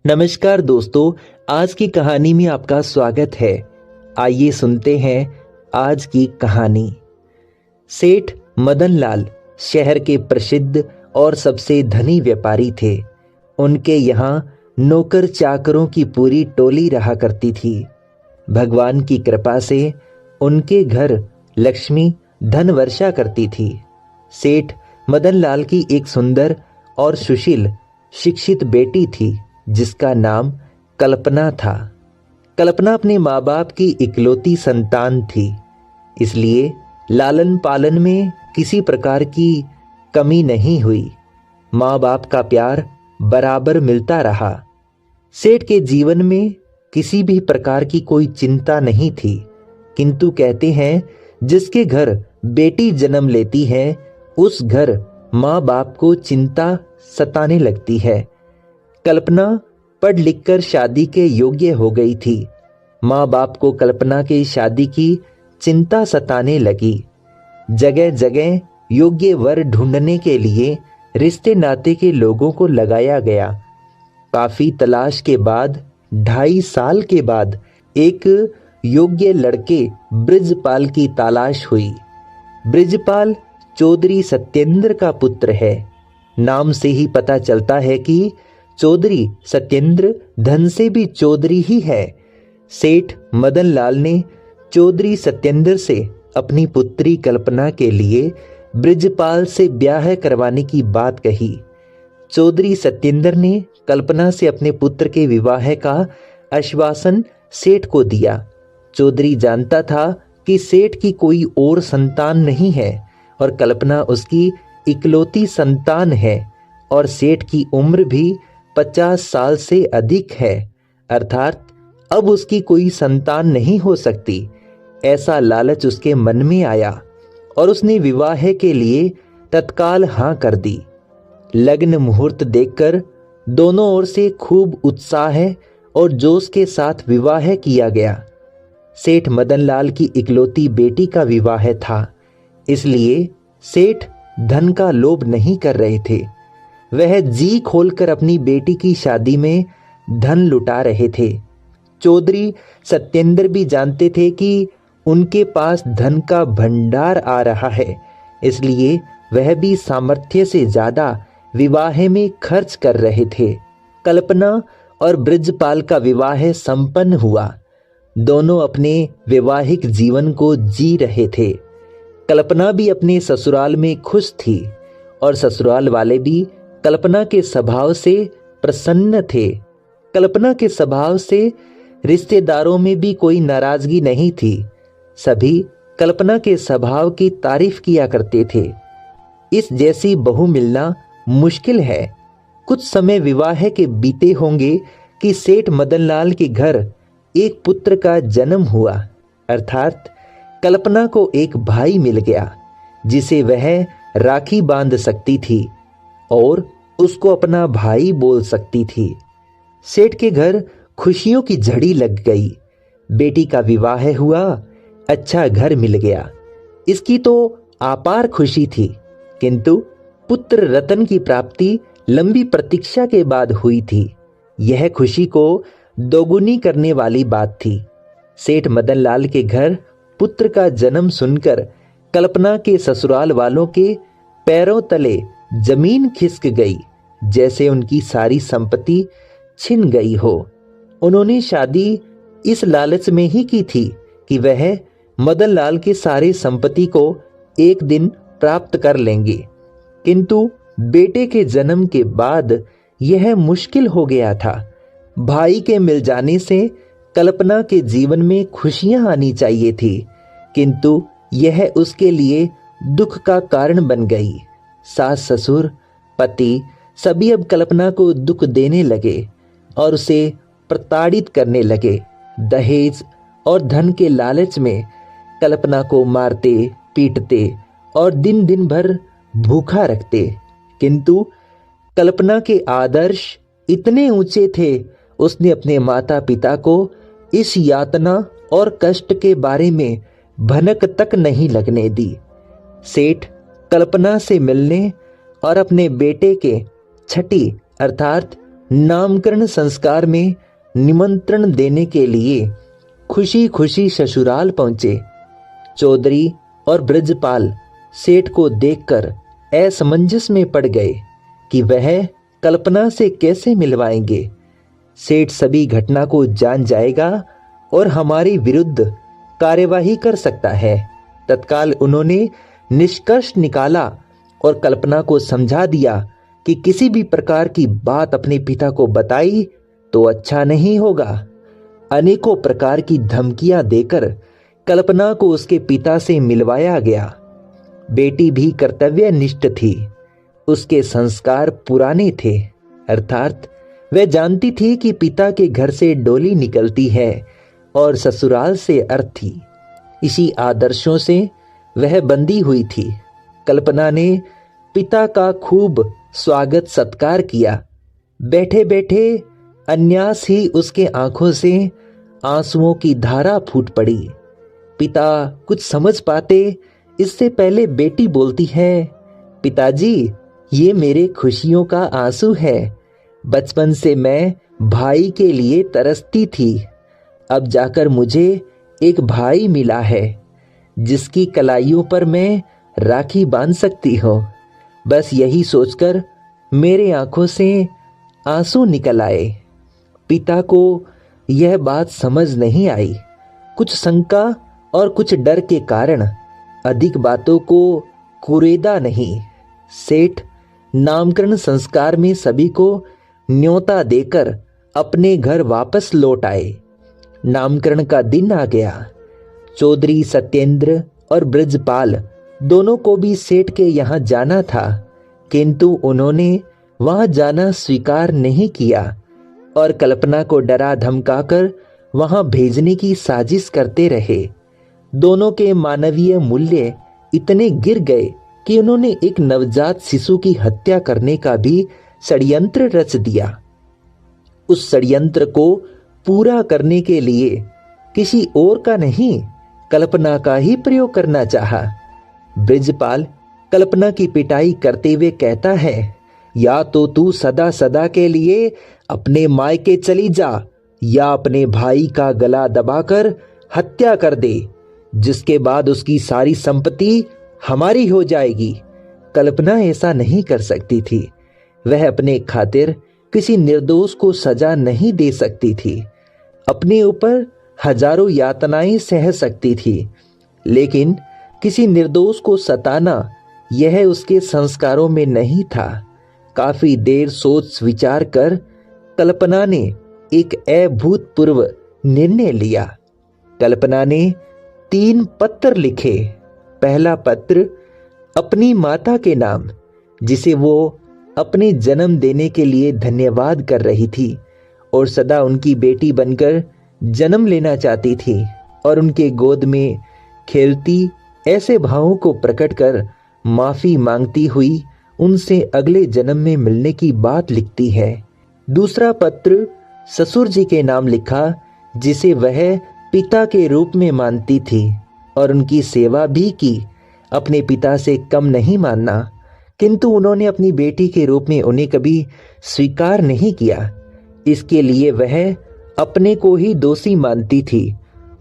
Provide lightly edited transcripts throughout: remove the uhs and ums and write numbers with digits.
नमस्कार दोस्तों, आज की कहानी में आपका स्वागत है। आइए सुनते हैं आज की कहानी। सेठ मदनलाल शहर के प्रसिद्ध और सबसे धनी व्यापारी थे। उनके यहाँ नौकर चाकरों की पूरी टोली रहा करती थी। भगवान की कृपा से उनके घर लक्ष्मी धन वर्षा करती थी। सेठ मदनलाल की एक सुंदर और सुशील शिक्षित बेटी थी जिसका नाम कल्पना था। कल्पना अपने माँ बाप की इकलौती संतान थी, इसलिए लालन पालन में किसी प्रकार की कमी नहीं हुई। माँ बाप का प्यार बराबर मिलता रहा। सेठ के जीवन में किसी भी प्रकार की कोई चिंता नहीं थी, किंतु कहते हैं जिसके घर बेटी जन्म लेती है उस घर माँ बाप को चिंता सताने लगती है। कल्पना पढ़ लिखकर शादी के योग्य हो गई थी। माँ बाप को कल्पना की शादी की चिंता सताने लगी। जगह जगह योग्य वर ढूंढने के लिए रिश्ते नाते के लोगों को लगाया गया। काफी तलाश के बाद 2.5 साल के बाद एक योग्य लड़के ब्रिजपाल की तलाश हुई। ब्रिजपाल चौधरी सत्येंद्र का पुत्र है। नाम से ही पता चलता है कि चौधरी सत्येंद्र धन से भी चौधरी ही है। सेठ मदनलाल ने चौधरी सत्येंद्र से अपनी पुत्री कल्पना के लिए ब्रिजपाल से ब्याह करवाने की बात कही। चौधरी सत्येंद्र ने कल्पना से अपने पुत्र के विवाह का आश्वासन सेठ को दिया। चौधरी जानता था कि सेठ की कोई और संतान नहीं है और कल्पना उसकी इकलौती संतान है और सेठ की उम्र भी 50 साल से अधिक है, अर्थात अब उसकी कोई संतान नहीं हो सकती। ऐसा लालच उसके मन में आया और उसने विवाह के लिए तत्काल हाँ कर दी। लग्न मुहूर्त देखकर दोनों ओर से खूब उत्साह और जोश के साथ विवाह किया गया। सेठ मदनलाल की इकलौती बेटी का विवाह था, इसलिए सेठ धन का लोभ नहीं कर रहे थे। वह जी खोलकर अपनी बेटी की शादी में धन लुटा रहे थे। चौधरी सत्येंद्र भी जानते थे कि उनके पास धन का भंडार आ रहा है, इसलिए वह भी सामर्थ्य से ज्यादा विवाह में खर्च कर रहे थे। कल्पना और ब्रिजपाल का विवाह संपन्न हुआ। दोनों अपने वैवाहिक जीवन को जी रहे थे। कल्पना भी अपने ससुराल में खुश थी और ससुराल वाले भी कल्पना के स्वभाव से प्रसन्न थे। कल्पना के स्वभाव से रिश्तेदारों में भी कोई नाराजगी नहीं थी। सभी कल्पना के स्वभाव की तारीफ किया करते थे। इस जैसी बहू मिलना मुश्किल है। कुछ समय विवाह के बीते होंगे कि सेठ मदनलाल के घर एक पुत्र का जन्म हुआ, अर्थात कल्पना को एक भाई मिल गया जिसे वह राखी बांध सकती थी और उसको अपना भाई बोल सकती थी। सेठ के घर खुशियों की झड़ी लग गई। बेटी का विवाह हुआ, अच्छा घर मिल गया, इसकी तो अपार खुशी थी, किंतु पुत्र रतन की प्राप्ति लंबी प्रतीक्षा के बाद हुई थी। यह खुशी को दोगुनी करने वाली बात थी। सेठ मदनलाल के घर पुत्र का जन्म सुनकर कल्पना के ससुराल वालों के पैरों तले जमीन खिसक गई, जैसे उनकी सारी संपत्ति छिन गई हो। उन्होंने शादी इस लालच में ही की थी कि वह मदनलाल के सारे संपत्ति को एक दिन प्राप्त कर लेंगे, किंतु बेटे के जन्म के बाद यह मुश्किल हो गया था। भाई के मिल जाने से कल्पना के जीवन में खुशियां आनी चाहिए थी, किंतु यह उसके लिए दुख का कारण बन गई। सास ससुर पति सभी अब कल्पना को दुख देने लगे और उसे प्रताड़ित करने लगे। दहेज और धन के लालच में कल्पना को मारते पीटते और दिन दिन भर भूखा रखते, किंतु कल्पना के आदर्श इतने ऊंचे थे, उसने अपने माता पिता को इस यातना और कष्ट के बारे में भनक तक नहीं लगने दी। सेठ कल्पना से मिलने और अपने बेटे के छठी अर्थात नामकरण संस्कार में निमंत्रण देने के लिए खुशी खुशी ससुराल पहुंचे। चौधरी और ब्रजपाल सेठ को देखकर असमंजस में पड़ गए कि वह कल्पना से कैसे मिलवाएंगे। सेठ सभी घटना को जान जाएगा और हमारे विरुद्ध कार्यवाही कर सकता है। तत्काल उन्होंने निष्कर्ष निकाला और कल्पना को समझा दिया कि किसी भी प्रकार की बात अपने पिता को बताई तो अच्छा नहीं होगा। अनेकों प्रकार की धमकियां देकर कल्पना को उसके पिता से मिलवाया गया। बेटी भी कर्तव्यनिष्ठ थी। उसके संस्कार पुराने थे, अर्थात वह जानती थी कि पिता के घर से डोली निकलती है और ससुराल से अर्थी। इसी आदर्शों से वह बंधी हुई थी। कल्पना ने पिता का खूब स्वागत सत्कार किया। बैठे बैठे अन्यास ही उसके आंखों से आंसुओं की धारा फूट पड़ी। पिता कुछ समझ पाते इससे पहले बेटी बोलती है, पिताजी, ये मेरे खुशियों का आंसू है। बचपन से मैं भाई के लिए तरसती थी। अब जाकर मुझे एक भाई मिला है जिसकी कलाइयों पर मैं राखी बांध सकती हूँ। बस यही सोचकर मेरे आंखों से आंसू निकल आए। पिता को यह बात समझ नहीं आई। कुछ शंका और कुछ डर के कारण अधिक बातों को कुरेदा नहीं। सेठ नामकरण संस्कार में सभी को न्योता देकर अपने घर वापस लौट आए। नामकरण का दिन आ गया। चौधरी सत्येंद्र और ब्रजपाल दोनों को भी सेठ के यहाँ जाना था, किंतु उन्होंने वहां जाना स्वीकार नहीं किया और कल्पना को डरा धमकाकर वहां भेजने की साजिश करते रहे। दोनों के मानवीय मूल्य इतने गिर गए कि उन्होंने एक नवजात शिशु की हत्या करने का भी षड्यंत्र रच दिया। उस षड्यंत्र को पूरा करने के लिए किसी और का नहीं, कल्पना का ही प्रयोग करना चाहा। ब्रजपाल कल्पना की पिटाई करते हुए कहता है, या तो तू सदा सदा के लिए अपने मायके चली जा या अपने भाई का गला दबाकर हत्या कर दे, जिसके बाद उसकी सारी संपत्ति हमारी हो जाएगी। कल्पना ऐसा नहीं कर सकती थी। वह अपने खातिर किसी निर्दोष को सजा नहीं दे सकती थी। अपने ऊपर हजारों यातनाएं सह सकती थी, लेकिन किसी निर्दोष को सताना यह उसके संस्कारों में नहीं था। काफी देर सोच विचार कर कल्पना ने एक अभूतपूर्व निर्णय लिया। कल्पना ने 3 पत्र लिखे। पहला पत्र अपनी माता के नाम, जिसे वो अपने जन्म देने के लिए धन्यवाद कर रही थी और सदा उनकी बेटी बनकर जन्म लेना चाहती थी, और उनके गोद में खेलती ऐसे भावों को प्रकट कर माफी मांगती हुई उनसे अगले जन्म में मिलने की बात लिखती है। दूसरा पत्र ससुर जी के नाम लिखा, जिसे वह पिता के रूप में मानती थी और उनकी सेवा भी की। अपने पिता से कम नहीं मानना, किंतु उन्होंने अपनी बेटी के रूप में उन्हें कभी स्वीकार नहीं किया। इसके लिए वह अपने को ही दोषी मानती थी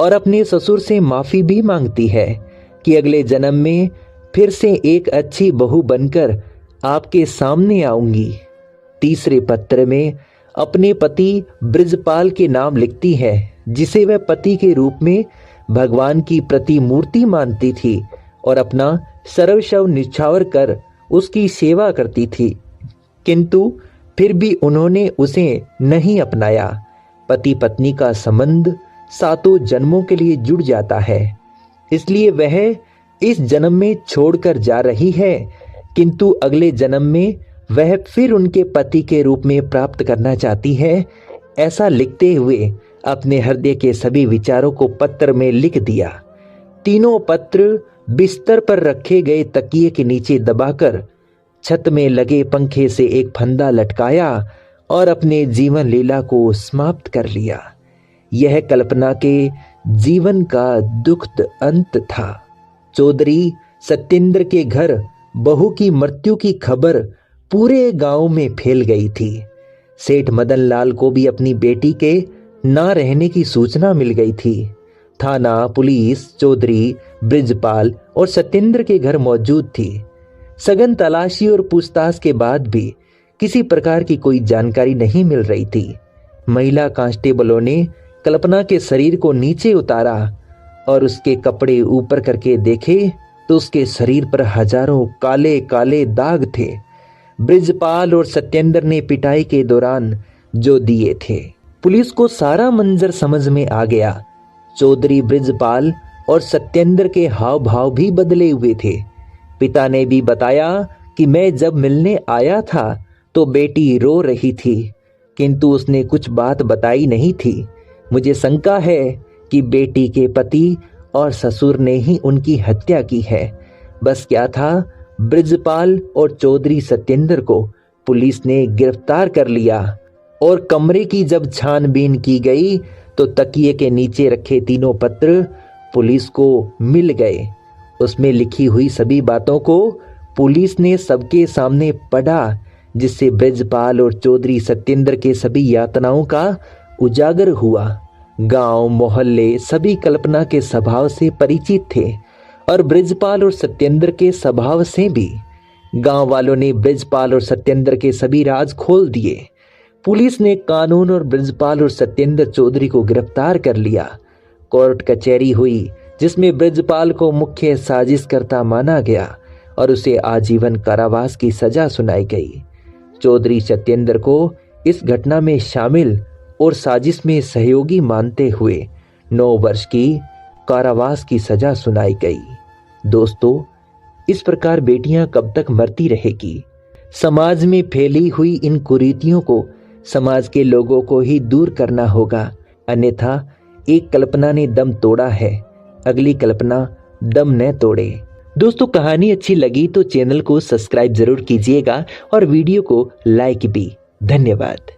और अपने ससुर से माफी भी मांगती है कि अगले जन्म में फिर से एक अच्छी बहू बनकर आपके सामने आऊंगी। तीसरे पत्र में अपने पति ब्रजपाल के नाम लिखती है, जिसे वह पति के रूप में भगवान की प्रतिमूर्ति मानती थी और अपना सर्वस्व निछावर कर उसकी सेवा करती थी, किंतु फिर भी उन्होंने उसे नहीं अपनाया। पति पत्नी का संबंध 7 जन्मों के लिए जुड़ जाता है, इसलिए वह इस जन्म में छोड़कर जा रही है, किंतु अगले जन्म में वह फिर उनके पति के रूप में प्राप्त करना चाहती है। ऐसा लिखते हुए अपने हृदय के सभी विचारों को पत्र में लिख दिया। तीनों पत्र बिस्तर पर रखे गए तकिए के नीचे दबाकर छत में लगे पंखे से एक फंदा लटकाया और अपने जीवन लीला को समाप्त कर लिया। यह कल्पना के जीवन का दुखद अंत था। चौधरी सत्येंद्र के घर बहू की मृत्यु की खबर पूरे गांव में फैल गई थी। सेठ मदन लाल को भी अपनी बेटी के ना रहने की सूचना मिल गई थी। थाना, पुलिस, चौधरी, ब्रिजपाल और सत्येंद्र के घर मौजूद थी। सघन तलाशी और पूछताछ के बाद भी किसी प्रकार की कोई जानकारी नहीं मिल रही थी। महिला कांस्टेबलों ने कल्पना के शरीर को नीचे उतारा और उसके कपड़े ऊपर करके देखे तो उसके शरीर पर हजारों काले काले दाग थे। ब्रिजपाल और सत्येंद्र ने पिटाई के दौरान जो दिए थे। पुलिस को सारा मंजर समझ में आ गया। चौधरी ब्रिजपाल और सत्येंद्र के हाव भाव भी बदले हुए थे। पिता ने भी बताया कि मैं जब मिलने आया था तो बेटी रो रही थी, किंतु उसने कुछ बात बताई नहीं थी। मुझे शंका है कि बेटी के पति और ससुर ने ही उनकी हत्या की है। बस क्या था, ब्रिजपाल और चौधरी सत्येंद्र को पुलिस ने गिरफ्तार कर लिया और कमरे की जब छानबीन की गई तो तकिए के नीचे रखे तीनों पत्र पुलिस को मिल गए। उसमें लिखी हुई सभी बातों को पुलिस ने सबके सामने पढ़ा, जिससे ब्रिजपाल और चौधरी सत्येंद्र के सभी यातनाओं का उजागर हुआ। गांव मोहल्ले सभी कल्पना के स्वभाव से परिचित थे और ब्रिजपाल और सत्येंद्र के स्वभाव से भी। गांव वालों ने ब्रिजपाल और सत्येंद्र के सभी राज खोल दिए। पुलिस ने कानून और ब्रिजपाल और सत्येंद्र चौधरी को गिरफ्तार कर लिया। कोर्ट कचहरी हुई, जिसमें ब्रिजपाल को मुख्य साजिशकर्ता माना गया और उसे आजीवन कारावास की सजा सुनाई गई। चौधरी सत्येंद्र को इस घटना में शामिल और साजिश में सहयोगी मानते हुए 9 वर्ष की कारावास की सजा सुनाई गई। दोस्तों, इस प्रकार बेटियां कब तक मरती रहेगी? समाज में फैली हुई इन कुरीतियों को समाज के लोगों को ही दूर करना होगा, अन्यथा एक कल्पना ने दम तोड़ा है, अगली कल्पना दम न तोड़े। दोस्तों, कहानी अच्छी लगी तो चैनल को सब्सक्राइब जरूर कीजिएगा और वीडियो को लाइक भी। धन्यवाद।